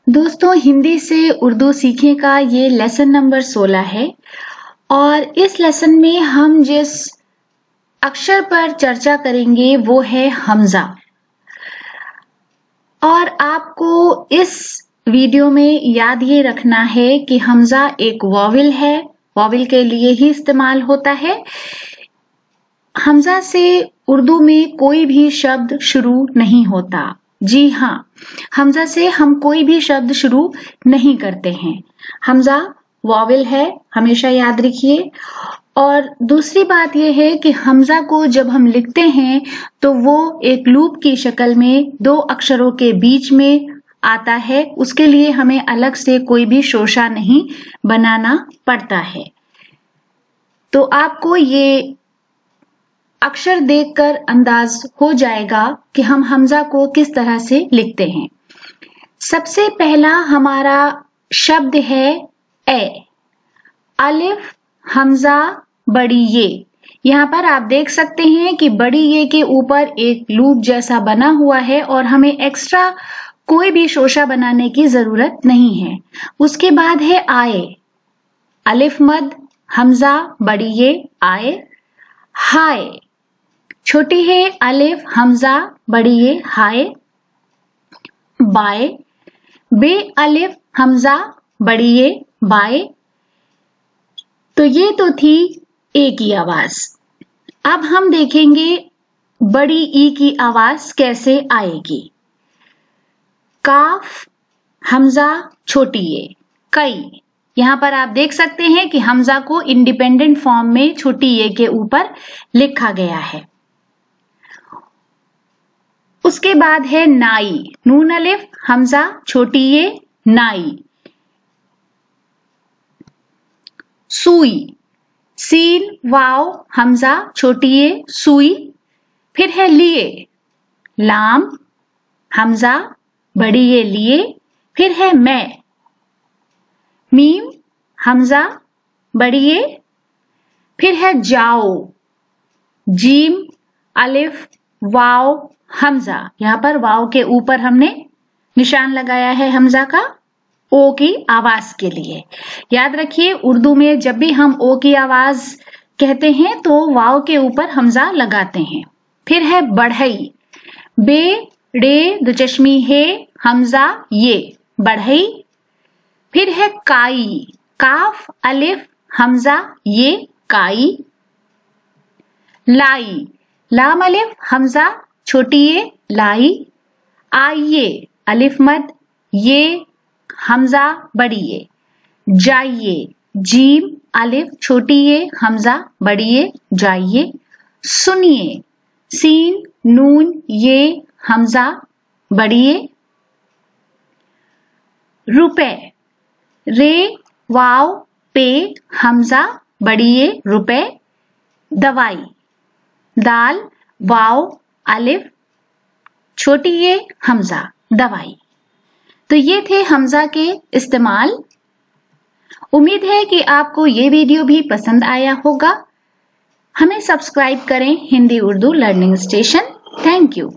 दोस्तों, हिंदी से उर्दू सीखने का ये लेसन नंबर 16 है और इस लेसन में हम जिस अक्षर पर चर्चा करेंगे वो है हमजा। और आपको इस वीडियो में याद ये रखना है कि हमजा एक वॉवेल है, वॉवेल के लिए ही इस्तेमाल होता है। हमजा से उर्दू में कोई भी शब्द शुरू नहीं होता। जी हाँ, हमजा से हम कोई भी शब्द शुरू नहीं करते हैं। हमजा वॉवेल है, हमेशा याद रखिए। और दूसरी बात यह है कि हमजा को जब हम लिखते हैं तो वो एक लूप की शक्ल में दो अक्षरों के बीच में आता है। उसके लिए हमें अलग से कोई भी शोशा नहीं बनाना पड़ता है। तो आपको ये अक्षर देखकर अंदाज हो जाएगा कि हम हमजा को किस तरह से लिखते हैं। सबसे पहला हमारा शब्द है ए। अलिफ हमजा बड़ी ये। यहाँ पर आप देख सकते हैं कि बड़ी ये के ऊपर एक लूप जैसा बना हुआ है और हमें एक्स्ट्रा कोई भी शोशा बनाने की जरूरत नहीं है। उसके बाद है आए। अलिफ मद हमजा बड़ी ये आए। हाय। छोटी है अलिफ हमजा बड़ी ये हाय। बाय। बे अलिफ हमजा बड़ी ये बाय। तो ये तो थी ए की आवाज। अब हम देखेंगे बड़ी ई की आवाज कैसे आएगी। काफ हमजा छोटी ये कई। यहां पर आप देख सकते हैं कि हमजा को इंडिपेंडेंट फॉर्म में छोटी ए के ऊपर लिखा गया है। उसके बाद है नाई। नून अलिफ हमजा छोटी ये नाई। सुई। सीन वाव हमजा छोटी ये सुई। फिर है लिए। लाम हमजा बड़ी ये लिए। फिर है मैं। मीम हमजा बड़ी ये। फिर है जाओ। जीम अलिफ वाव हमजा। यहां पर वाव के ऊपर हमने निशान लगाया है हमजा का ओ की आवाज के लिए। याद रखिए, उर्दू में जब भी हम ओ की आवाज कहते हैं तो वाव के ऊपर हमजा लगाते हैं। फिर है बढ़ई। बे डे दो चश्मी है हमजा ये बढ़ई। फिर है काई। काफ अलिफ हमजा ये काई। लाई। लाम अलिफ हमजा छोटी ये लाई। आइए अलिफ मद ये हमजा बड़ी ये जाइए। जीम अलिफ छोटी ये हमजा बड़ी ये जाइए। सुनिए। सीन नून ये हमजा बड़ी ये। रुपए। रे वाव पे हमजा बड़ी ये रुपए। दवाई। दाल वाव अलिफ छोटी ये हमजा दवाई। तो ये थे हमजा के इस्तेमाल। उम्मीद है कि आपको ये वीडियो भी पसंद आया होगा। हमें सब्सक्राइब करें Hindi Urdu learning station. Thank you.